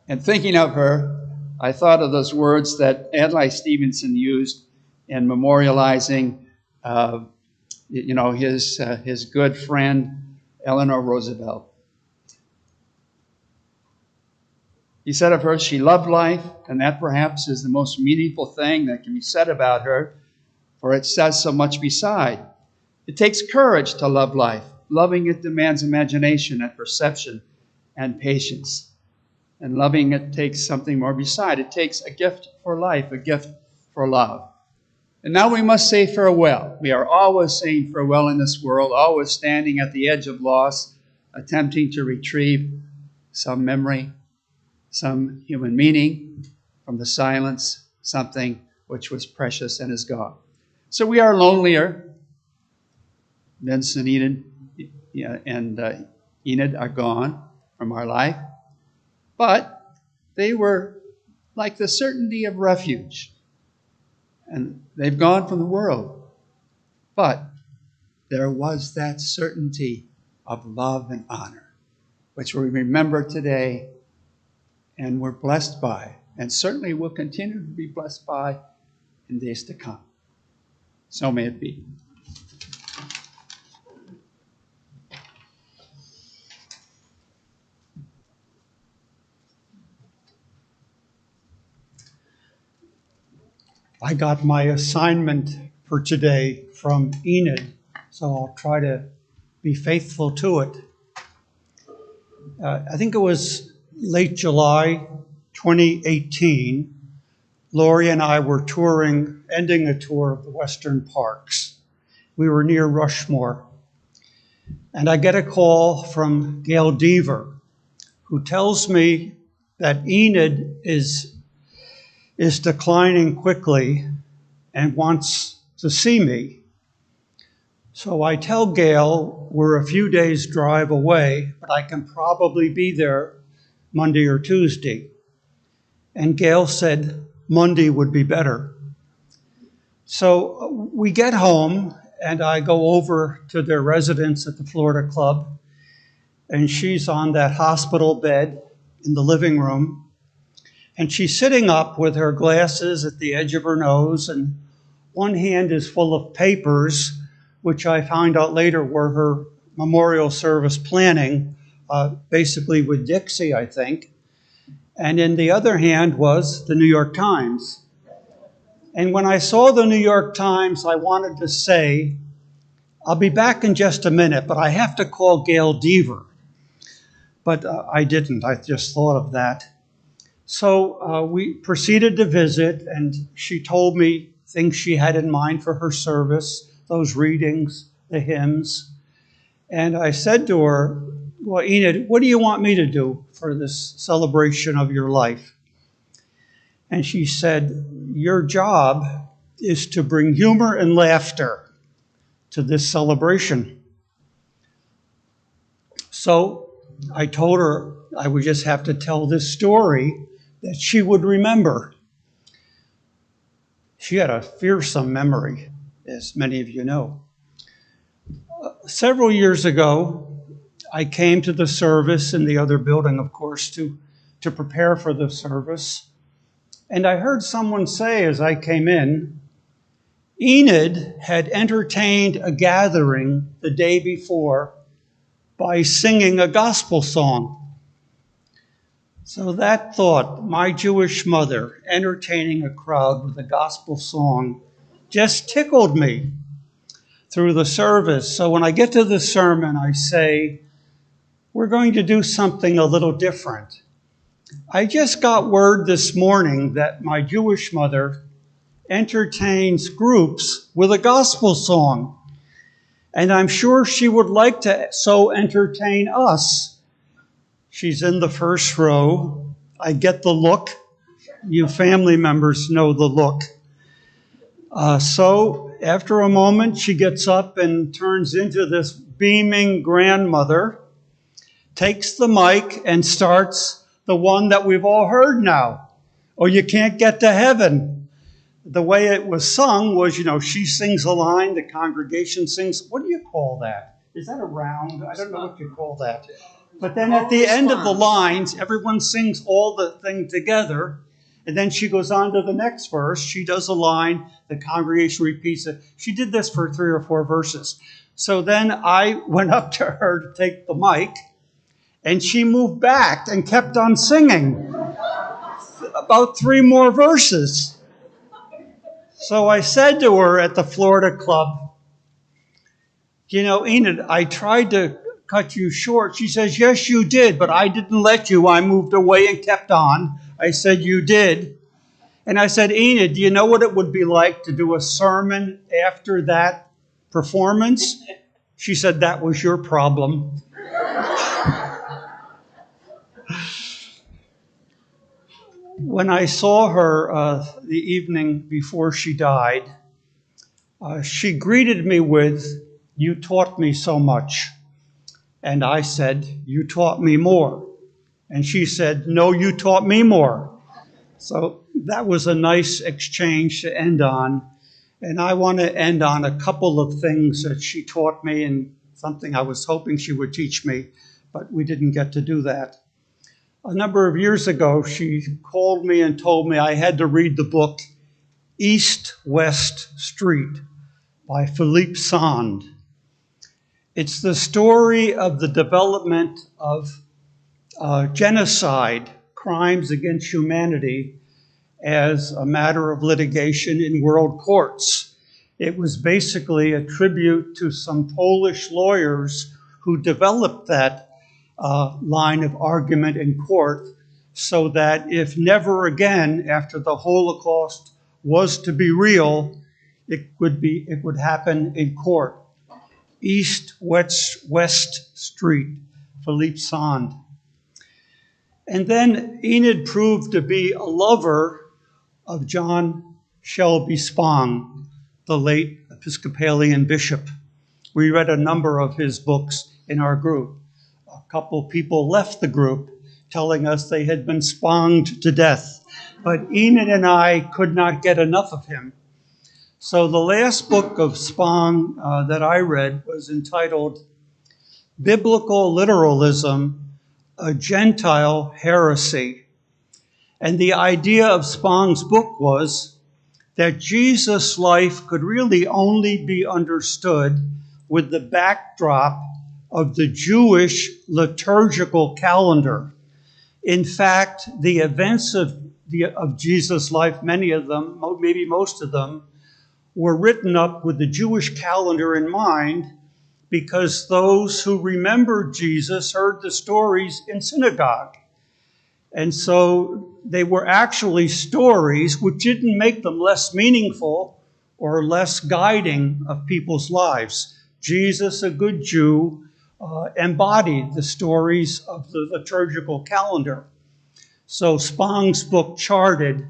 And thinking of her, I thought of those words that Adlai Stevenson used in memorializing his good friend Eleanor Roosevelt. He said of her, she loved life, and that perhaps is the most meaningful thing that can be said about her, for it says so much beside. It takes courage to love life. Loving it demands imagination and perception and patience. And loving it takes something more beside. It takes a gift for life, a gift for love. And now we must say farewell. We are always saying farewell in this world, always standing at the edge of loss, attempting to retrieve some memory, some human meaning from the silence, something which was precious and is gone. So we are lonelier. Vince and Enid are gone from our life, but they were like the certainty of refuge. And they've gone from the world. But there was that certainty of love and honor, which we remember today and we're blessed by, and certainly will continue to be blessed by in days to come. So may it be. I got my assignment for today from Enid, so I'll try to be faithful to it. I think it was late July 2018. Lori and I were ending a tour of the Western Parks. We were near Rushmore. And I get a call from Gail Deaver, who tells me that Enid is declining quickly and wants to see me. So I tell Gail we're a few days' drive away, but I can probably be there Monday or Tuesday. And Gail said Monday would be better. So we get home, and I go over to their residence at the Florida Club, and she's on that hospital bed in the living room. And she's sitting up with her glasses at the edge of her nose, and one hand is full of papers, which I found out later were her memorial service planning, basically with Dixie, I think. And in the other hand was the New York Times. And when I saw the New York Times, I wanted to say, I'll be back in just a minute, but I have to call Gail Deaver. But I didn't. I just thought of that. So we proceeded to visit, and she told me things she had in mind for her service, those readings, the hymns. And I said to her, well, Enid, what do you want me to do for this celebration of your life? And she said, your job is to bring humor and laughter to this celebration. So I told her I would just have to tell this story that she would remember. She had a fearsome memory, as many of you know. Several years ago, I came to the service in the other building, of course, to prepare for the service. And I heard someone say as I came in, Enid had entertained a gathering the day before by singing a gospel song. So that thought, my Jewish mother entertaining a crowd with a gospel song, just tickled me through the service. So when I get to the sermon, I say, we're going to do something a little different. I just got word this morning that my Jewish mother entertains groups with a gospel song. And I'm sure she would like to so entertain us. She's in the first row. I get the look. You family members know the look. So after a moment, she gets up and turns into this beaming grandmother, takes the mic and starts the one that we've all heard now. Oh, you can't get to heaven. The way it was sung was, she sings a line, the congregation sings. What do you call that? Is that a round? I don't know what you call that. But then at the end of the lines, everyone sings all the thing together. And then she goes on to the next verse. She does a line. The congregation repeats it. She did this for 3 or 4 verses. So then I went up to her to take the mic. And she moved back and kept on singing about 3 more verses. So I said to her at the Florida Club, Enid, I tried to cut you short. She says, yes, you did, but I didn't let you. I moved away and kept on. I said, you did. And I said, Enid, do you know what it would be like to do a sermon after that performance? She said, that was your problem. When I saw her the evening before she died, she greeted me with, you taught me so much. And I said, you taught me more. And she said, no, you taught me more. So that was a nice exchange to end on. And I want to end on a couple of things that she taught me and something I was hoping she would teach me, but we didn't get to do that. A number of years ago, she called me and told me I had to read the book East West Street by Philippe Sand. It's the story of the development of genocide, crimes against humanity, as a matter of litigation in world courts. It was basically a tribute to some Polish lawyers who developed that line of argument in court, so that if never again after the Holocaust was to be real, it would happen in court. East West Street, Philippe Sand. And then Enid proved to be a lover of John Shelby Spong, the late Episcopalian bishop. We read a number of his books in our group. A couple people left the group telling us they had been sponged to death. But Enid and I could not get enough of him. So the last book of Spong that I read was entitled Biblical Literalism, a Gentile Heresy. And the idea of Spong's book was that Jesus' life could really only be understood with the backdrop of the Jewish liturgical calendar. In fact, the events of Jesus' life, many of them, maybe most of them, were written up with the Jewish calendar in mind, because those who remembered Jesus heard the stories in synagogue. And so they were actually stories which didn't make them less meaningful or less guiding of people's lives. Jesus, a good Jew, embodied the stories of the liturgical calendar. So Spong's book charted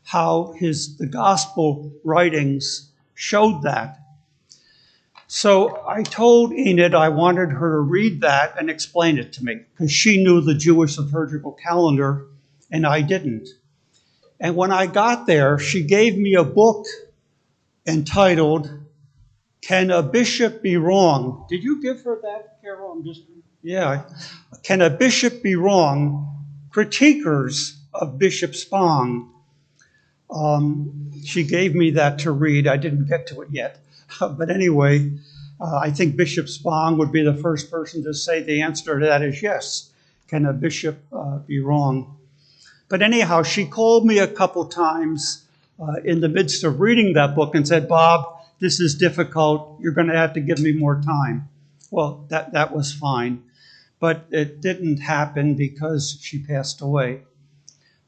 how the gospel writings showed that. So I told Enid I wanted her to read that and explain it to me, because she knew the Jewish liturgical calendar and I didn't. And when I got there, she gave me a book entitled, Can a Bishop Be Wrong? Did you give her that, Carol? Yeah. Can a Bishop Be Wrong? Critiquers of Bishop Spong. She gave me that to read. I didn't get to it yet. But anyway, I think Bishop Spong would be the first person to say the answer to that is yes. Can a bishop be wrong? But anyhow, she called me a couple times in the midst of reading that book and said, Bob, this is difficult. You're going to have to give me more time. Well, that was fine. But it didn't happen because she passed away.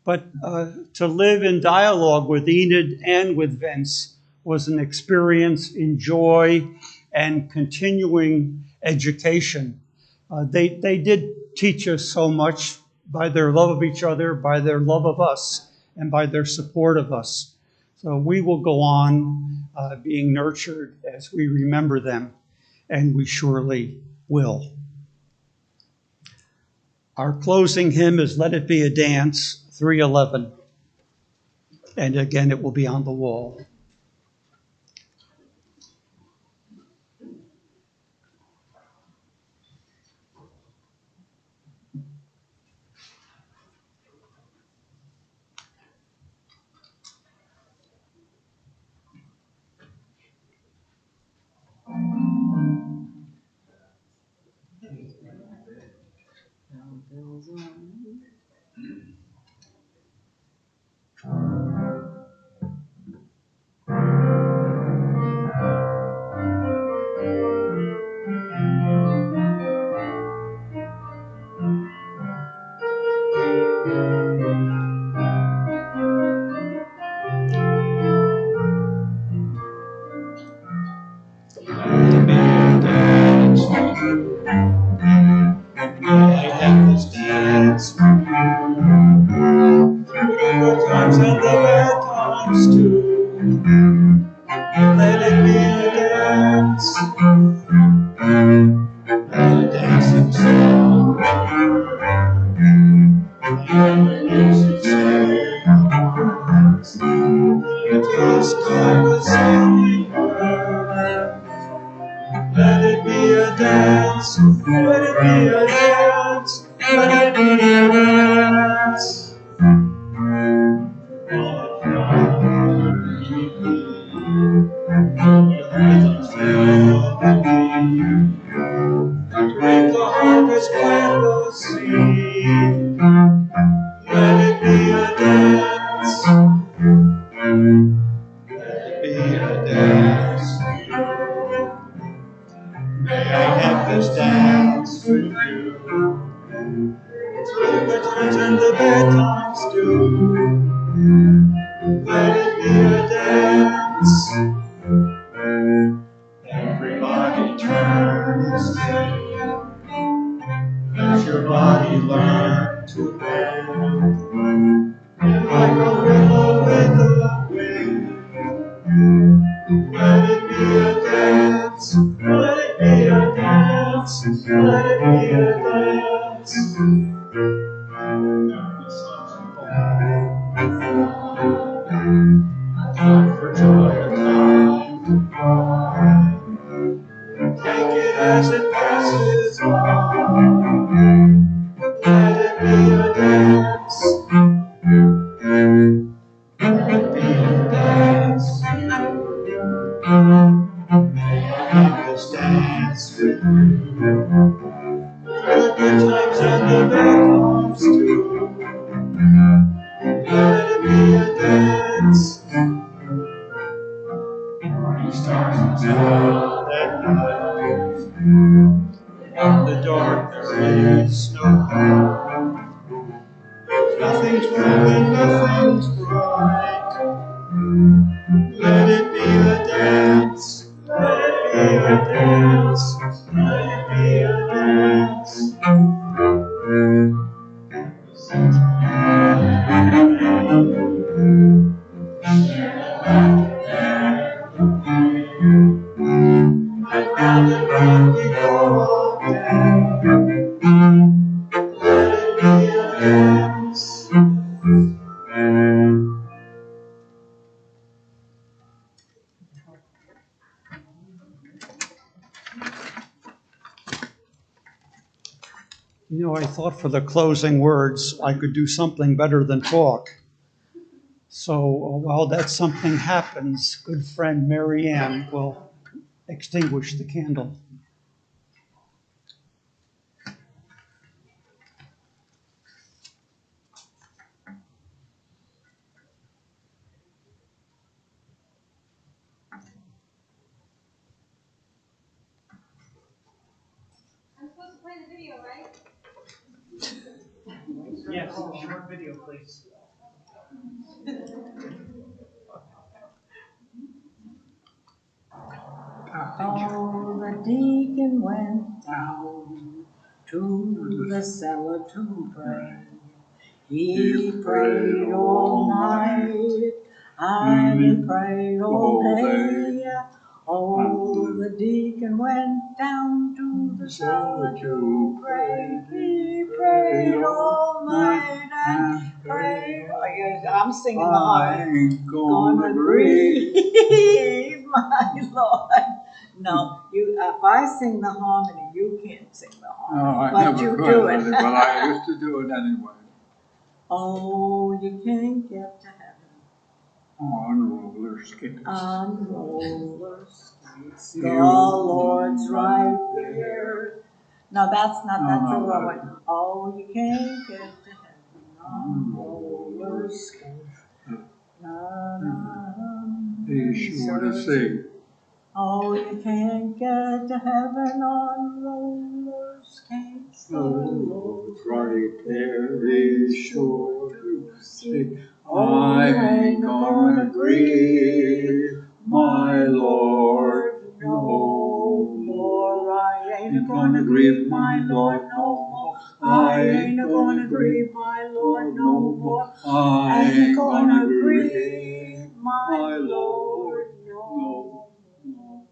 But to live in dialogue with Enid and with Vince was an experience in joy and continuing education. They did teach us so much by their love of each other, by their love of us, and by their support of us. So we will go on being nurtured as we remember them, and we surely will. Our closing hymn is Let It Be a Dance, 311. And again, it will be on the wall. You know, I thought for the closing words, I could do something better than talk. So while that something happens, good friend Mary Ann will extinguish the candle. I'm supposed to play the video, right? Yes, short video, please. Oh, the deacon went down to the cellar to pray. He prayed all night and he prayed all day. Oh, the deacon went down to the cellar to pray. He prayed all night and prayed. Oh, yes, I'm singing the I hymn. ain't gonna grieve. Grieve, my Lord. No, you. If I sing the harmony, you can't sing the No, harmony, I but never you could, do really, it. but I used to do it anyway. Oh, you can't get to heaven On roller skates. on roller skates. The Lord's right there. No, that's not. That's the wrong one. Oh, you can't get to heaven on roller skates. He's sure to sing. Oh, you can't get to heaven on roller skates. The Lord's right there, he's sure to sing. I ain't gonna grieve my Lord no more. I ain't gonna grieve my Lord no more. I ain't gonna grieve my Lord no more. I ain't gonna grieve my Lord no more.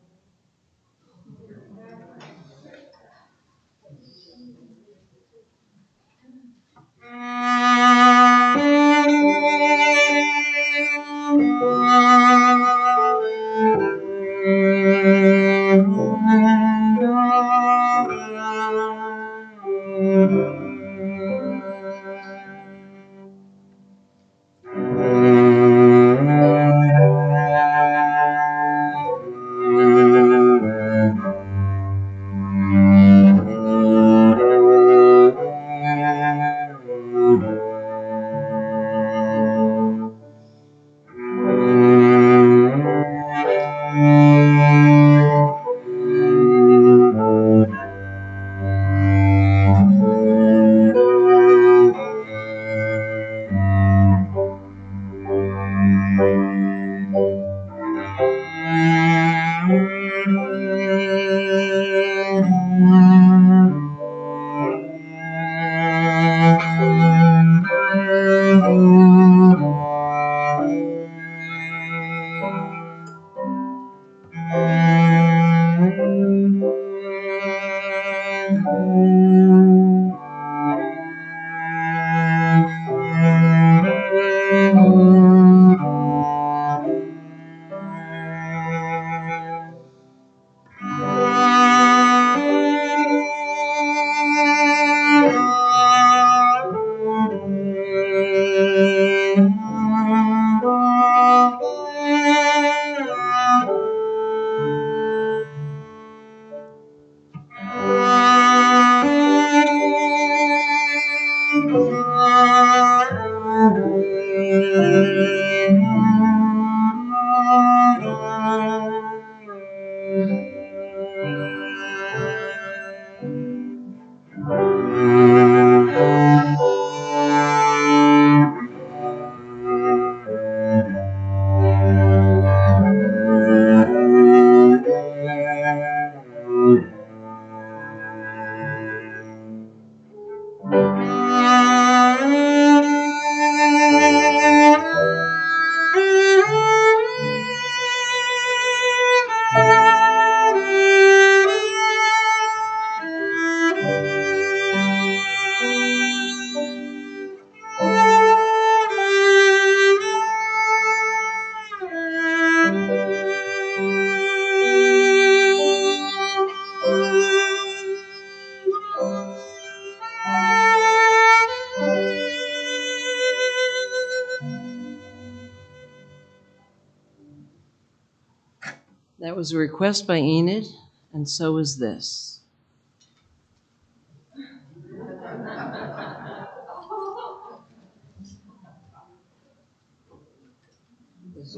That was a request by Enid, and so is this.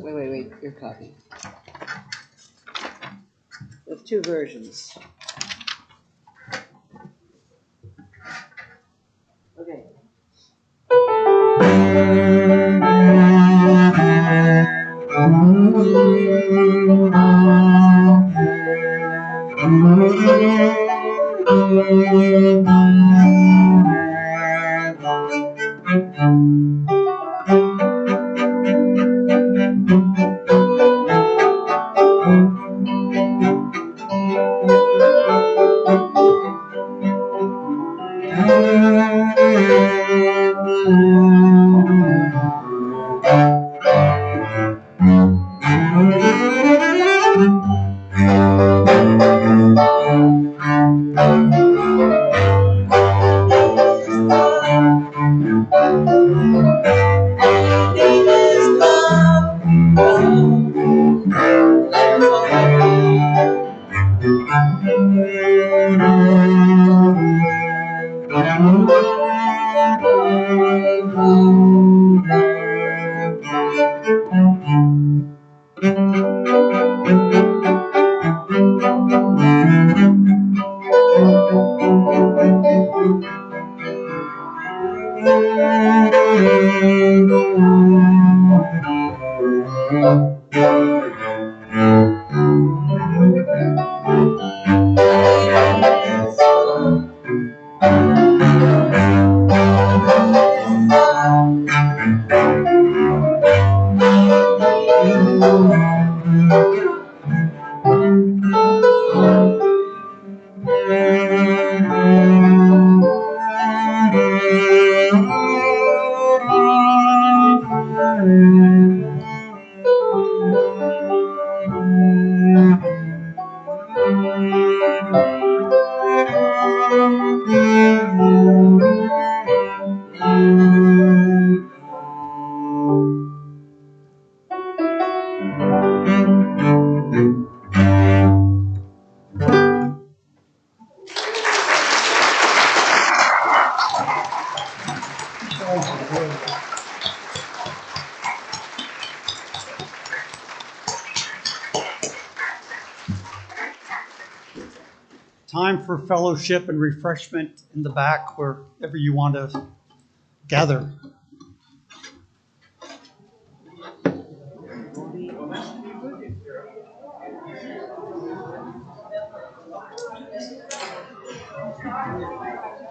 Wait, your copy. There's two versions. Okay. Time for fellowship and refreshment in the back, wherever you want to gather.